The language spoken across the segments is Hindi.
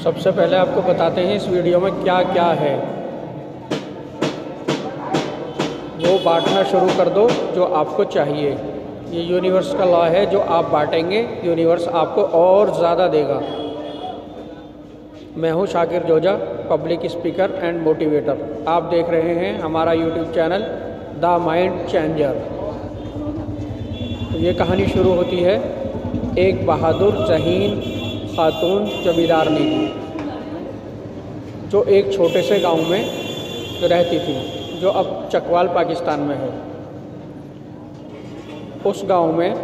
सबसे पहले आपको बताते हैं इस वीडियो में क्या क्या है। वो बांटना शुरू कर दो जो आपको चाहिए। ये यूनिवर्स का लॉ है, जो आप बांटेंगे यूनिवर्स आपको और ज़्यादा देगा। मैं हूँ Shakir Joja, public speaker and motivator. आप देख रहे हैं हमारा YouTube channel the mind changer. तो ये कहानी शुरू होती है एक बहादुर ज़हीन खातून जमींदारनी की, जो एक छोटे से गांव में रहती थी, जो अब चकवाल पाकिस्तान में है। उस गांव में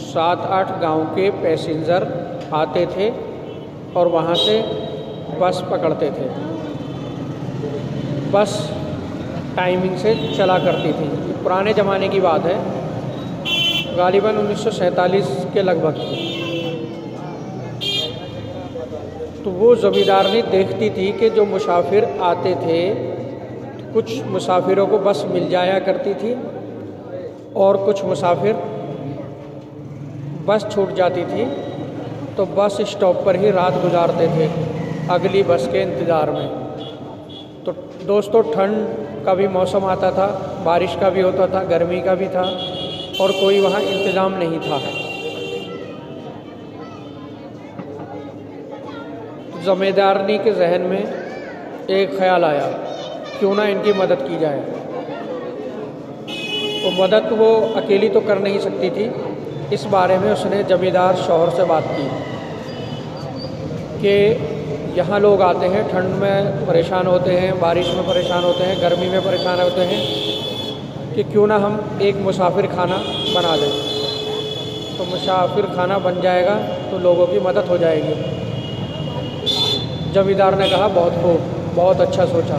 7-8 गांव के पैसेंजर आते थे और वहाँ से बस पकड़ते थे। बस टाइमिंग से चला करती थी। पुराने ज़माने की बात है, गालिबन 1947 के लगभग की। तो वो ज़मींदारनी देखती थी कि जो मुसाफिर आते थे, कुछ मुसाफिरों को बस मिल जाया करती थी और कुछ मुसाफिर बस छूट जाती थी तो बस स्टॉप पर ही रात गुजारते थे अगली बस के इंतज़ार में। तो दोस्तों, ठंड का भी मौसम आता था, बारिश का भी होता था, गर्मी का भी था और कोई वहाँ इंतज़ाम नहीं था। ज़मींदारनी के जहन में एक ख़याल आया, क्यों ना इनकी मदद की जाए। तो मदद वो अकेली तो कर नहीं सकती थी। इस बारे में उसने ज़मींदार शौहर से बात की कि यहाँ लोग आते हैं, ठंड में परेशान होते हैं, बारिश में परेशान होते हैं, गर्मी में परेशान होते हैं, कि क्यों ना हम एक मुसाफिर खाना बना दें। तो मुसाफिर खाना बन जाएगा तो लोगों की मदद हो जाएगी। जमींदार ने कहा, बहुत खूब, बहुत अच्छा सोचा,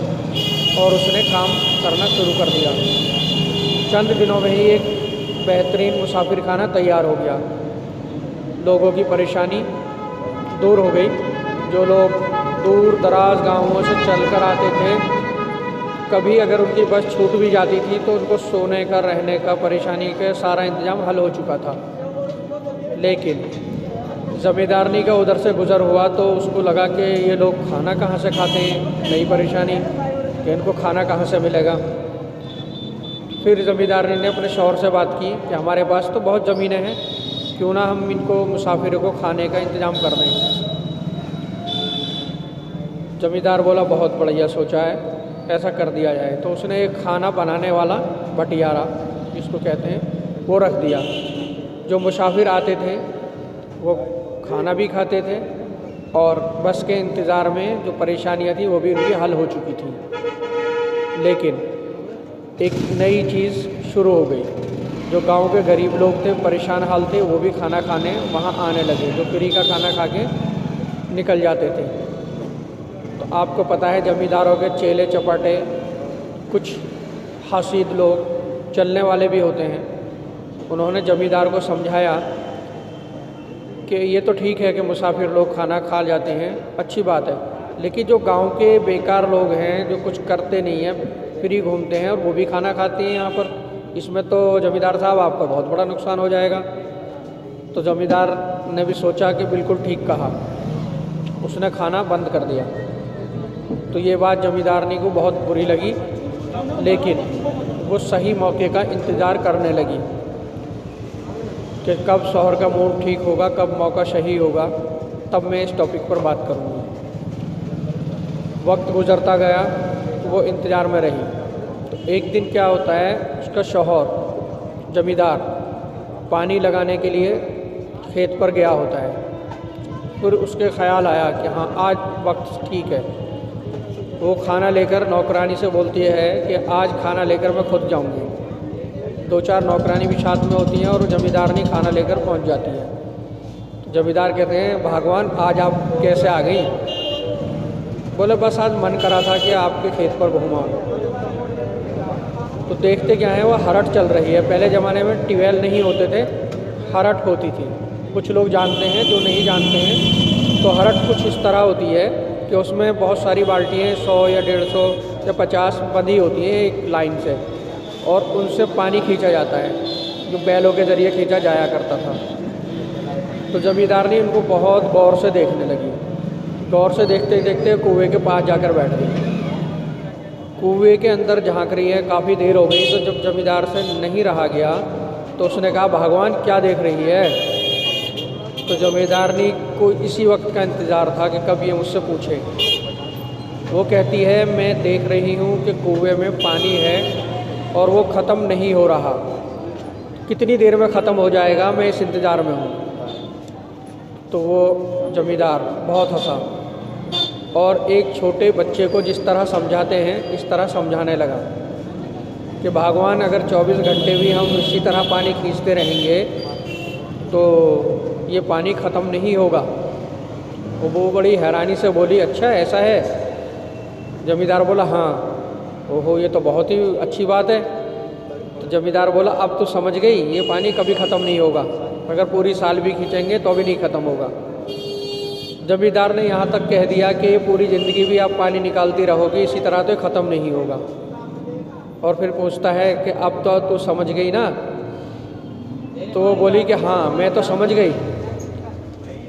और उसने काम करना शुरू कर दिया। चंद दिनों में ही एक बेहतरीन मुसाफिर खाना तैयार हो गया। लोगों की परेशानी दूर हो गई। जो लोग दूर दराज गांवों से चलकर आते थे, कभी अगर उनकी बस छूट भी जाती थी तो उनको सोने का, रहने का, परेशानी का सारा इंतज़ाम हल हो चुका था। लेकिन ज़मींदारनी का उधर से गुज़र हुआ तो उसको लगा कि ये लोग खाना कहाँ से खाते हैं, नई परेशानी कि इनको खाना कहाँ से मिलेगा। फिर ज़मींदारनी ने अपने शौहर से बात की कि हमारे पास तो बहुत ज़मीनें हैं, क्यों ना हम इनको मुसाफिरों को खाने का इंतज़ाम कर दें। ज़मींदार बोला, बहुत बढ़िया सोचा है, ऐसा कर दिया जाए। तो उसने एक खाना बनाने वाला भटियारा, जिसको कहते हैं, वो रख दिया। जो मुसाफिर आते थे वो खाना भी खाते थे और बस के इंतज़ार में जो परेशानियाँ थी वो भी उनकी हल हो चुकी थी। लेकिन एक नई चीज़ शुरू हो गई। जो गांव के गरीब लोग थे, परेशान हाल थे, वो भी खाना खाने वहाँ आने लगे, जो फ्री का खाना खा के निकल जाते थे। तो आपको पता है, ज़मींदारों के चेले चपाटे, कुछ हासिद लोग, चलने वाले भी होते हैं। उन्होंने ज़मींदार को समझाया कि ये तो ठीक है कि मुसाफिर लोग खाना खा जाते हैं, अच्छी बात है, लेकिन जो गांव के बेकार लोग हैं, जो कुछ करते नहीं हैं, फ्री घूमते हैं और वो भी खाना खाते हैं यहाँ पर, इसमें तो ज़मींदार साहब आपका बहुत बड़ा नुकसान हो जाएगा। तो ज़मींदार ने भी सोचा कि बिल्कुल ठीक कहा, उसने खाना बंद कर दिया। तो ये बात ज़मींदारनी को बहुत बुरी लगी, लेकिन वो सही मौके का इंतज़ार करने लगी कि कब शौहर का मूड ठीक होगा, कब मौका सही होगा, तब मैं इस टॉपिक पर बात करूँगी। वक्त गुज़रता गया तो वो इंतज़ार में रही। तो एक दिन क्या होता है, उसका शौहर ज़मींदार पानी लगाने के लिए खेत पर गया होता है। फिर उसके ख़्याल आया कि हाँ, आज वक्त ठीक है। वो खाना लेकर नौकरानी से बोलती है कि आज खाना लेकर मैं खुद जाऊँगी। 2-4 नौकरानी भी साथ में होती हैं और ज़मींदारनी खाना लेकर पहुंच जाती है। तो ज़मींदार कहते हैं, भगवान, आज आप कैसे आ गई? बोले, बस आज मन करा था कि आपके खेत पर घूमाऊँ। तो देखते क्या है, वो हरट चल रही है। पहले ज़माने में ट्यूबवेल नहीं होते थे, हरट होती थी। कुछ लोग जानते हैं, जो नहीं जानते हैं तो हरट कुछ इस तरह होती है कि उसमें बहुत सारी बाल्टियाँ 100 या 150 या 50 बंधी होती हैं एक लाइन से, और उनसे पानी खींचा जाता है, जो बैलों के ज़रिए खींचा जाया करता था। तो ज़मींदारनी उनको बहुत गौर से देखने लगी गौर से देखते देखते कुएं के पास जाकर बैठ गई। कुएं के अंदर झांक रही है, काफ़ी देर हो गई। तो जब जमींदार से नहीं रहा गया तो उसने कहा, भगवान क्या देख रही है? तो जमींदारनी को इसी वक्त का इंतज़ार था कि कब ये मुझसे पूछे। वो कहती है, मैं देख रही हूँ कि कुएं में पानी है और वो ख़त्म नहीं हो रहा। कितनी देर में ख़त्म हो जाएगा, मैं इस इंतज़ार में हूँ। तो वो जमींदार बहुत हंसा और एक छोटे बच्चे को जिस तरह समझाते हैं इस तरह समझाने लगा कि भगवान, अगर 24 घंटे भी हम इसी तरह पानी खींचते रहेंगे तो ये पानी ख़त्म नहीं होगा। वो बड़ी हैरानी से बोली, अच्छा ऐसा है? जमींदार बोला, हाँ। ओहो, ये तो बहुत ही अच्छी बात है। तो जमींदार बोला, अब तो समझ गई, ये पानी कभी ख़त्म नहीं होगा। अगर पूरी साल भी खींचेंगे तो भी नहीं ख़त्म होगा। जमींदार ने यहाँ तक कह दिया कि पूरी ज़िंदगी भी आप पानी निकालती रहोगी इसी तरह तो ख़त्म नहीं होगा। और फिर पूछता है कि अब तो तू समझ गई ना? तो वो बोली कि हाँ, मैं तो समझ गई,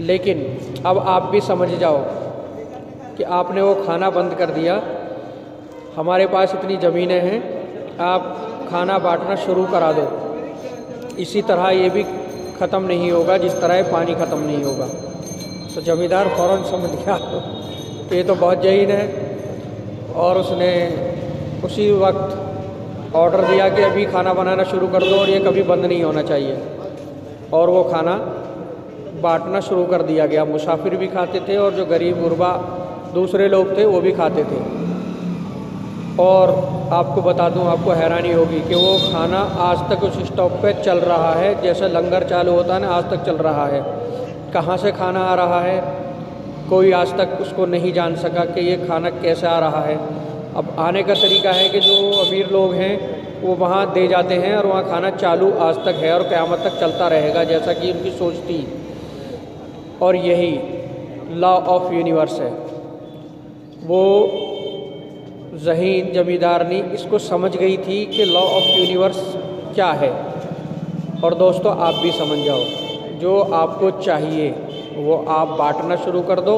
लेकिन अब आप भी समझ जाओ कि आपने वो खाना बंद कर दिया। हमारे पास इतनी ज़मीनें हैं, आप खाना बांटना शुरू करा दो। इसी तरह ये भी ख़त्म नहीं होगा जिस तरह ये पानी ख़त्म नहीं होगा। तो जमींदार फ़ौरन समझ गया कि ये तो बहुत जहीन है और उसने उसी वक्त ऑर्डर दिया कि अभी खाना बनाना शुरू कर दो और ये कभी बंद नहीं होना चाहिए। और वो खाना बांटना शुरू कर दिया गया। मुसाफिर भी खाते थे और जो गरीब गुरबा दूसरे लोग थे वो भी खाते थे। और आपको बता दूं, आपको हैरानी होगी कि वो खाना आज तक उस स्टॉप पे चल रहा है, जैसे लंगर चालू होता है ना, आज तक चल रहा है। कहाँ से खाना आ रहा है कोई आज तक उसको नहीं जान सका कि ये खाना कैसे आ रहा है। अब आने का तरीका है कि जो अमीर लोग हैं वो वहाँ दे जाते हैं और वहाँ खाना चालू आज तक है और क़यामत तक चलता रहेगा, जैसा कि उनकी सोच थी। और यही लॉ ऑफ यूनिवर्स है। वो ज़हीन जमींदारनी इसको समझ गई थी कि लॉ ऑफ यूनिवर्स क्या है। और दोस्तों, आप भी समझ जाओ, जो आपको चाहिए वो आप बांटना शुरू कर दो,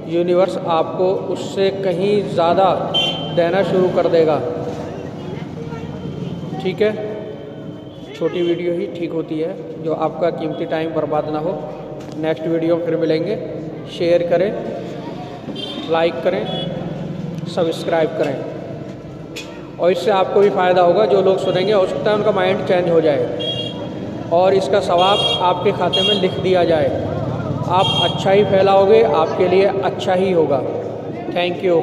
यूनिवर्स आपको उससे कहीं ज़्यादा देना शुरू कर देगा। ठीक है, छोटी वीडियो ही ठीक होती है, जो आपका कीमती टाइम बर्बाद ना हो। नेक्स्ट वीडियो फिर मिलेंगे। शेयर करें, लाइक करें, सब्सक्राइब करें और इससे आपको भी फ़ायदा होगा। जो लोग सुनेंगे हो सकता है उनका माइंड चेंज हो जाए और इसका सवाब आपके खाते में लिख दिया जाए। आप अच्छा ही फैलाओगे, आपके लिए अच्छा ही होगा। Thank you.